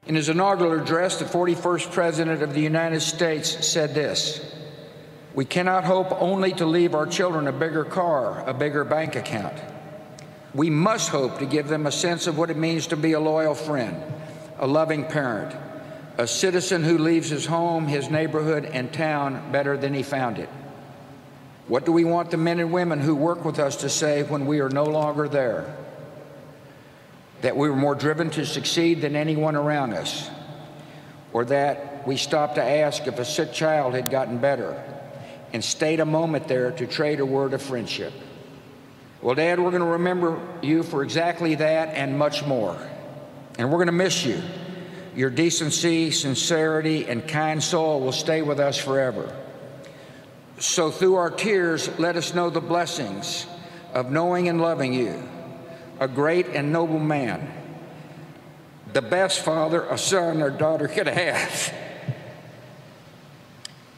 In his inaugural address, the 41st President of the United States said this: "We cannot hope only to leave our children a bigger car, a bigger bank account. We must hope to give them a sense of what it means to be a loyal friend, a loving parent, a citizen who leaves his home, his neighborhood, and town better than he found it. What do we want the men and women who work with us to say when we are no longer there? That we were more driven to succeed than anyone around us, or that we stopped to ask if a sick child had gotten better and stayed a moment there to trade a word of friendship? Well, Dad, we're going to remember you for exactly that and much more. And we're going to miss you. Your decency, sincerity, and kind soul will stay with us forever. So through our tears, let us know the blessings of knowing and loving you, a great and noble man, the best father a son or daughter could have.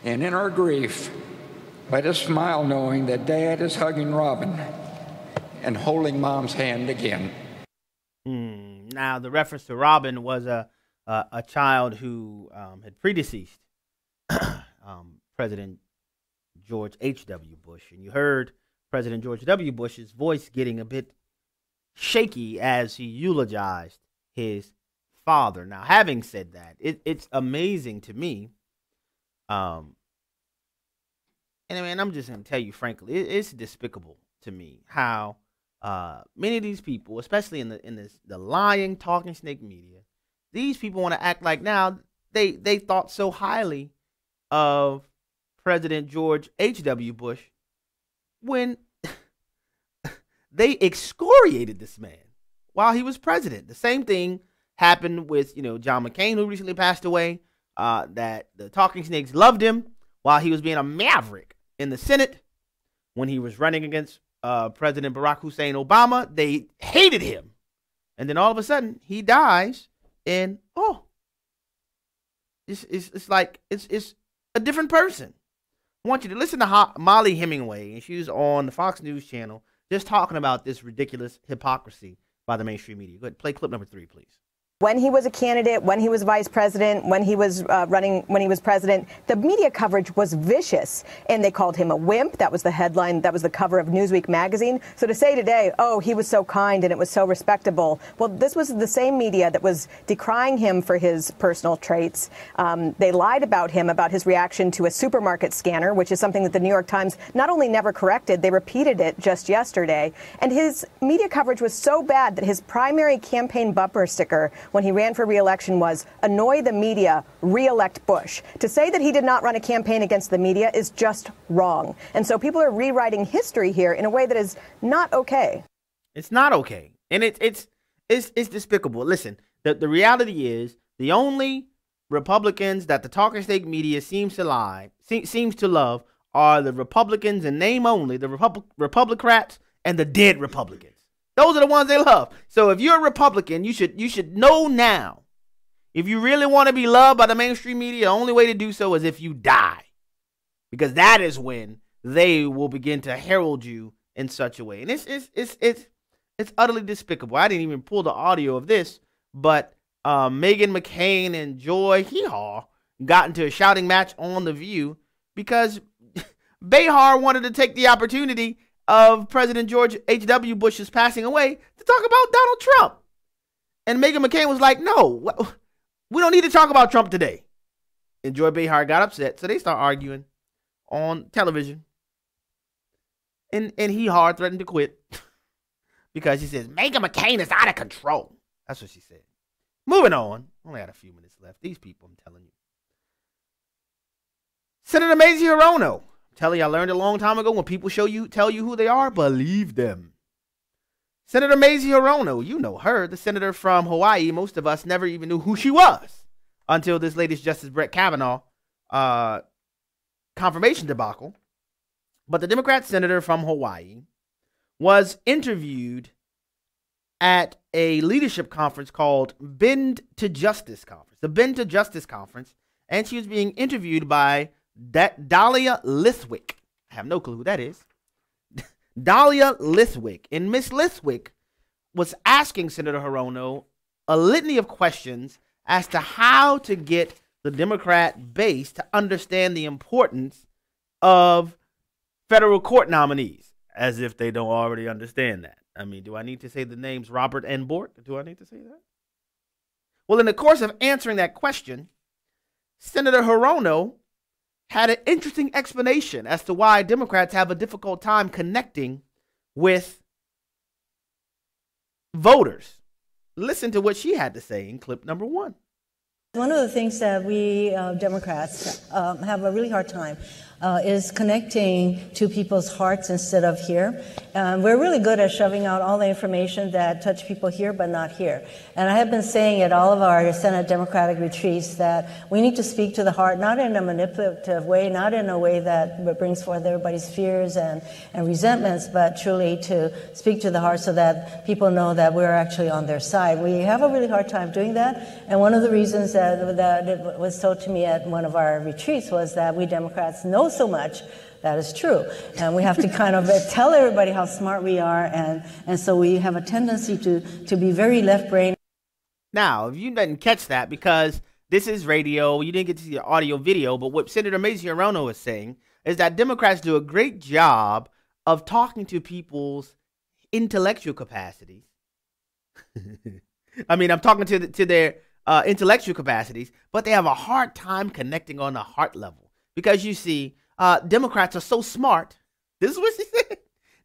And in our grief, let us smile knowing that Dad is hugging Robin and holding Mom's hand again." Now, the reference to Robin was a child who had predeceased President George H.W. Bush. And you heard President George W. Bush's voice getting a bit shaky as he eulogized his father. Now, having said that, it's amazing to me. And I'm just going to tell you frankly, it's despicable to me how many of these people, especially in the lying, talking snake media, these people want to act like now they thought so highly of President George H.W. Bush when they excoriated this man while he was president. The same thing happened with, John McCain, who recently passed away, that the talking snakes loved him while he was being a maverick in the Senate. When he was running against President Barack Hussein Obama, they hated him. And then all of a sudden, he dies, and it's like it's a different person. I want you to listen to Molly Hemingway, and she was on the Fox News channel just talking about this ridiculous hypocrisy by the mainstream media. Go ahead, play clip number 3, please. When he was a candidate, when he was vice president, when he was when he was president, the media coverage was vicious, and they called him a wimp. That was the headline. That was the cover of Newsweek magazine. So to say today, oh, he was so kind and it was so respectable. Well, this was the same media that was decrying him for his personal traits. They lied about him, about his reaction to a supermarket scanner, which is something that the New York Times not only never corrected, they repeated it just yesterday. And his media coverage was so bad that his primary campaign bumper sticker when he ran for re-election was "Annoy the media, re-elect Bush." To say that he did not run a campaign against the media is just wrong. And so people are rewriting history here in a way that is not okay. It's not okay. And it's despicable. Listen, the reality is the only Republicans that the talking snake media seems to love are the Republicans in name only, the Republicrats and the dead Republicans. Those are the ones they love. So if you're a Republican, you should know now. If you really want to be loved by the mainstream media, the only way to do so is if you die. Because that is when they will begin to herald you in such a way. And it's utterly despicable. I didn't even pull the audio of this, but Meghan McCain and Joy Hee-Haw got into a shouting match on The View because Behar wanted to take the opportunity of President George H.W. Bush's passing away to talk about Donald Trump. And Meghan McCain was like, no, we don't need to talk about Trump today. And Joy Behar got upset, so they start arguing on television. And Hee-Haw threatened to quit because he says, Meghan McCain is out of control. That's what she said. Moving on. Only had a few minutes left. These people, I'm telling you. Senator Maize Hirono. Telling you, I learned a long time ago, when people tell you who they are, believe them. Senator Maize Hirono, you know her, the senator from Hawaii. Most of us never even knew who she was until this latest Justice Brett Kavanaugh confirmation debacle. But the Democrat senator from Hawaii was interviewed at a leadership conference called Bend to Justice Conference, the Bend to Justice Conference, and she was being interviewed by Dahlia Lithwick. I have no clue who that is. Dahlia Lithwick. And Miss Lithwick was asking Senator Hirono a litany of questions as to how to get the Democrat base to understand the importance of federal court nominees, as if they don't already understand that. I mean, do I need to say the names Robert N. Bork? Do I need to say that? Well, in the course of answering that question, Senator Hirono had an interesting explanation as to why Democrats have a difficult time connecting with voters. Listen to what she had to say in clip number 1. One of the things that we Democrats have a really hard time is connecting to people's hearts instead of here. We're really good at shoving out all the information that touch people here but not here. And I have been saying at all of our Senate Democratic retreats that we need to speak to the heart, not in a manipulative way, not in a way that brings forth everybody's fears and resentments, but truly to speak to the heart so that people know that we're actually on their side. We have a really hard time doing that. And one of the reasons that it was told to me at one of our retreats was that we Democrats know so much. That is true. And we have to kind of tell everybody how smart we are. And so we have a tendency to be very left-brained. Now, if you didn't catch that, because this is radio, you didn't get to see the audio video, but what Senator Maize Hirono is saying is that Democrats do a great job of talking to people's intellectual capacities. I mean, I'm talking to their intellectual capacities, but they have a hard time connecting on the heart level. Because you see, Democrats are so smart. This is what she said.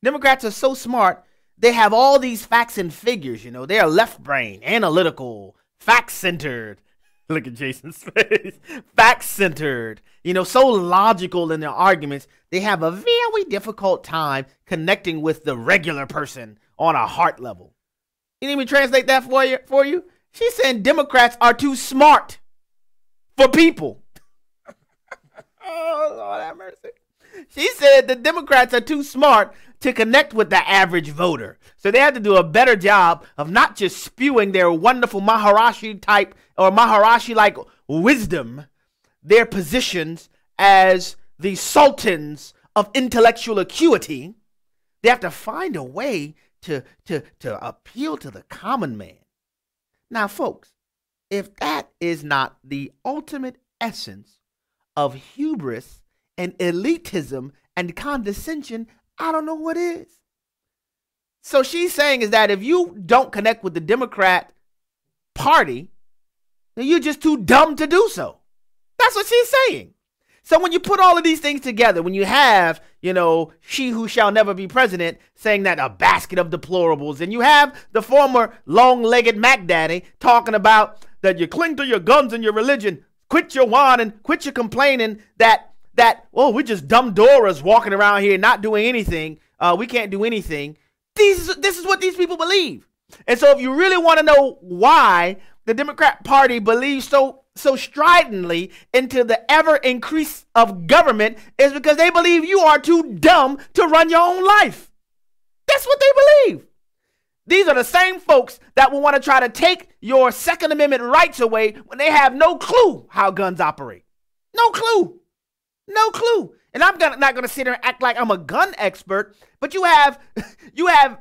Democrats are so smart. They have all these facts and figures, you know. They are left brain, analytical, fact-centered. Look at Jason's face. Fact-centered, you know, so logical in their arguments. They have a very difficult time connecting with the regular person on a heart level. You need me to translate that for you? She's saying Democrats are too smart for people. Oh, Lord have mercy. She said the Democrats are too smart to connect with the average voter. So they have to do a better job of not just spewing their wonderful Maharishi type or Maharishi-like wisdom, their positions as the sultans of intellectual acuity. They have to find a way to appeal to the common man. Now, folks, if that is not the ultimate essence of hubris and elitism and condescension, I don't know what is. So she's saying is that if you don't connect with the Democrat Party, then you're just too dumb to do so. That's what she's saying. So when you put all of these things together, when you have, you know, she who shall never be president saying that a basket of deplorables, and you have the former long-legged Mac Daddy talking about that you cling to your guns and your religion, quit your whining, quit your complaining that oh, we're just dumb Doras walking around here not doing anything. We can't do anything. This is what these people believe. And so if you really want to know why the Democrat Party believes so stridently into the ever increase of government, is because they believe you are too dumb to run your own life. That's what they believe. These are the same folks that will want to try to take your Second Amendment rights away when they have no clue how guns operate. No clue. No clue. And I'm not going to sit here and act like I'm a gun expert, but you have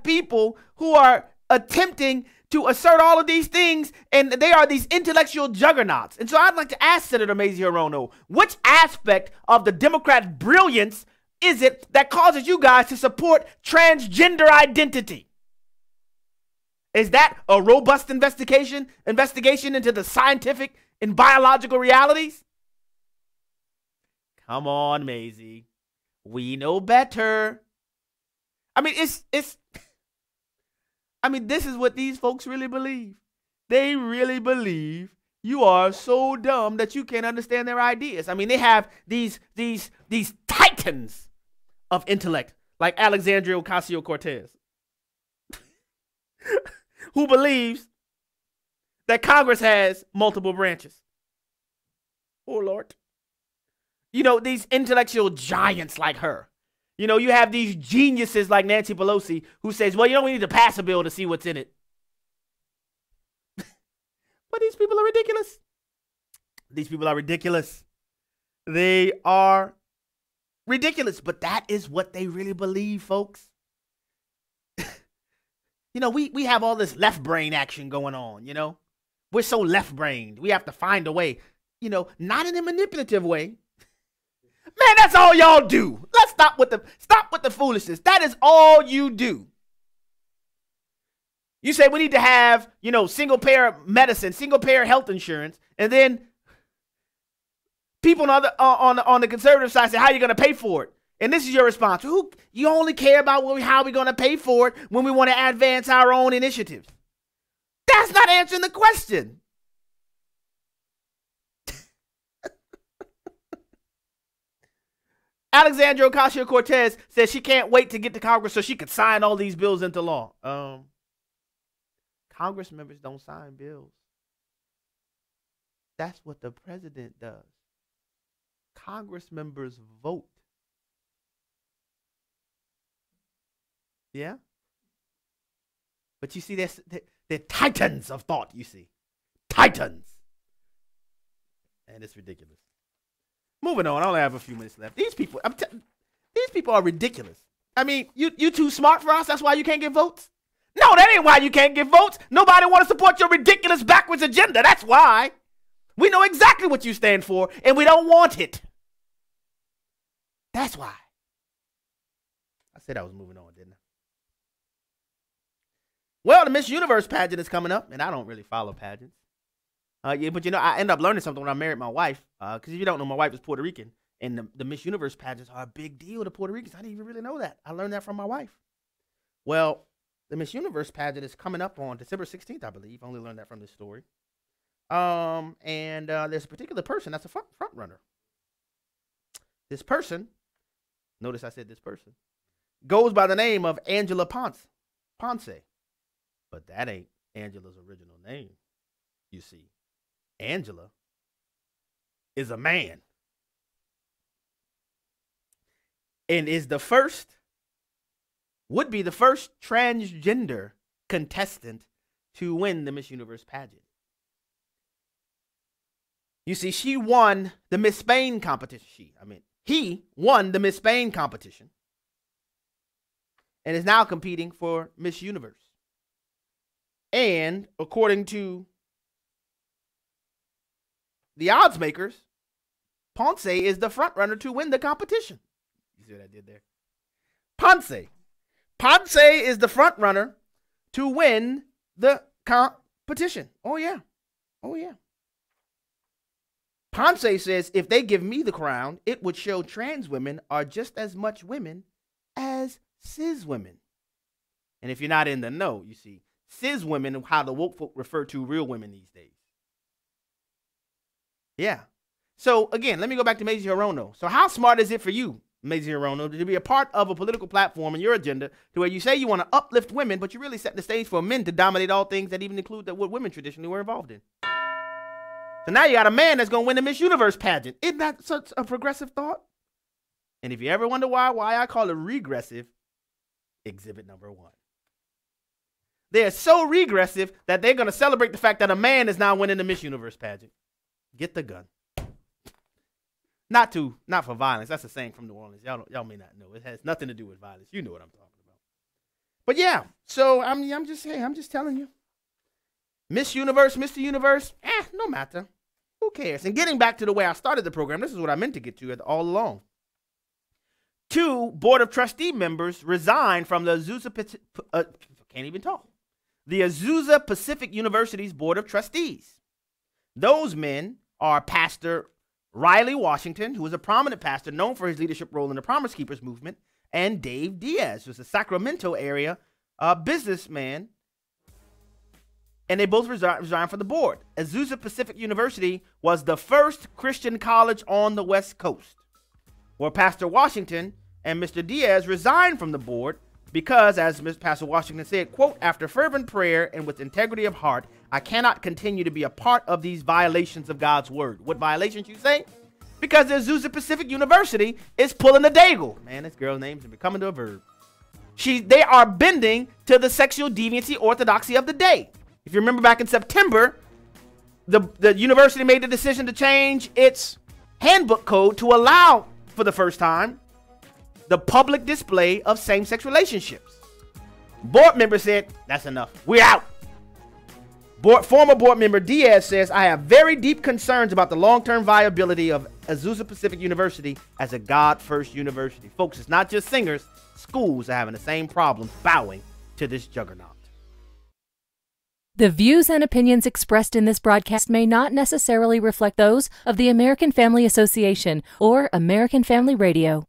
people who are attempting to assert all of these things, and they are these intellectual juggernauts. And so I'd like to ask Senator Maize Hirono, which aspect of the Democrat brilliance is it that causes you guys to support transgender identity? Is that a robust investigation into the scientific and biological realities? Come on, Maisie. We know better. I mean, this is what these folks really believe. They really believe you are so dumb that you can't understand their ideas. I mean, they have these titans of intellect, like Alexandria Ocasio-Cortez, who believes that Congress has multiple branches. Oh, Lord. You know, these intellectual giants like her. You know, you have these geniuses like Nancy Pelosi who says, well, you know, we need to pass a bill to see what's in it. But these people are ridiculous. These people are ridiculous. They are ridiculous. But that is what they really believe, folks. You know, we have all this left brain action going on, you know. We're so left-brained. We have to find a way, you know, not in a manipulative way. Man, that's all y'all do. Let's stop with the foolishness. That is all you do. You say we need to have, you know, single payer medicine, single payer health insurance, and then people on the conservative side say, how are you going to pay for it? And this is your response. You only care about how we're going to pay for it when we want to advance our own initiatives. That's not answering the question. Alexandria Ocasio-Cortez says she can't wait to get to Congress so she could sign all these bills into law. Congress members don't sign bills. That's what the president does. Congress members vote. Yeah? But you see, they're titans of thought, you see. Titans. And it's ridiculous. Moving on, I only have a few minutes left. These people are ridiculous. I mean, you too smart for us? That's why you can't get votes? No, that ain't why you can't get votes. Nobody want to support your ridiculous backwards agenda. That's why. We know exactly what you stand for, and we don't want it. That's why. I said I was moving on, didn't I? Well, the Miss Universe pageant is coming up, and I don't really follow pageants. Yeah, but you know, I ended up learning something when I married my wife. Because if you don't know, my wife is Puerto Rican, and the Miss Universe pageants are a big deal to Puerto Ricans. I didn't even really know that. I learned that from my wife. Well, the Miss Universe pageant is coming up on December 16th, I believe. I only learned that from this story. And there's a particular person that's a front runner. This person, notice I said this person, goes by the name of Angela Ponce. But that ain't Angela's original name, you see. Angela is a man. And would be the first transgender contestant to win the Miss Universe pageant. You see, she won the Miss Spain competition. He won the Miss Spain competition and is now competing for Miss Universe. And according to the odds makers, Ponce is the front runner to win the competition. You see what I did there? Ponce is the front runner to win the competition. Oh, yeah. Ponce says, if they give me the crown, it would show trans women are just as much women as cis women. And if you're not in the know, you see, cis women, how the woke folk refer to real women these days. Yeah. So, again, let me go back to Maize Hirono. So how smart is it for you, Maize Hirono, to be a part of a political platform in your agenda to where you say you want to uplift women, but you really set the stage for men to dominate all things that even include what women traditionally were involved in? So now you got a man that's going to win the Miss Universe pageant. Isn't that such a progressive thought? And if you ever wonder why I call it regressive, exhibit number 1. They're so regressive that they're going to celebrate the fact that a man is now winning the Miss Universe pageant. Get the gun. Not for violence. That's a saying from New Orleans. Y'all may not know. It has nothing to do with violence. You know what I'm talking about. But yeah, so I'm just telling you. Miss Universe, Mr. Universe, no matter. Who cares? And getting back to the way I started the program, this is what I meant to get to all along. 2 Board of Trustee members resigned from the Azusa Pacific University's Board of Trustees. Those men are Pastor Riley Washington, who is a prominent pastor known for his leadership role in the Promise Keepers movement, and Dave Diaz, who's a Sacramento area businessman. And they both resigned from the board. Azusa Pacific University was the first Christian college on the West Coast, where Pastor Washington and Mr. Diaz resigned from the board because, as Pastor Washington said, quote, after fervent prayer and with integrity of heart, I cannot continue to be a part of these violations of God's word. What violations, you say? Because the Azusa Pacific University is pulling the dagle. Man, this girl's name's becoming to a verb. They are bending to the sexual deviancy orthodoxy of the day. If you remember back in September, the university made the decision to change its handbook code to allow, for the first time, the public display of same-sex relationships. Board members said, that's enough. We're out. Former board member Diaz says, I have very deep concerns about the long-term viability of Azusa Pacific University as a God-first university. Folks, it's not just singers. Schools are having the same problems bowing to this juggernaut. The views and opinions expressed in this broadcast may not necessarily reflect those of the American Family Association or American Family Radio.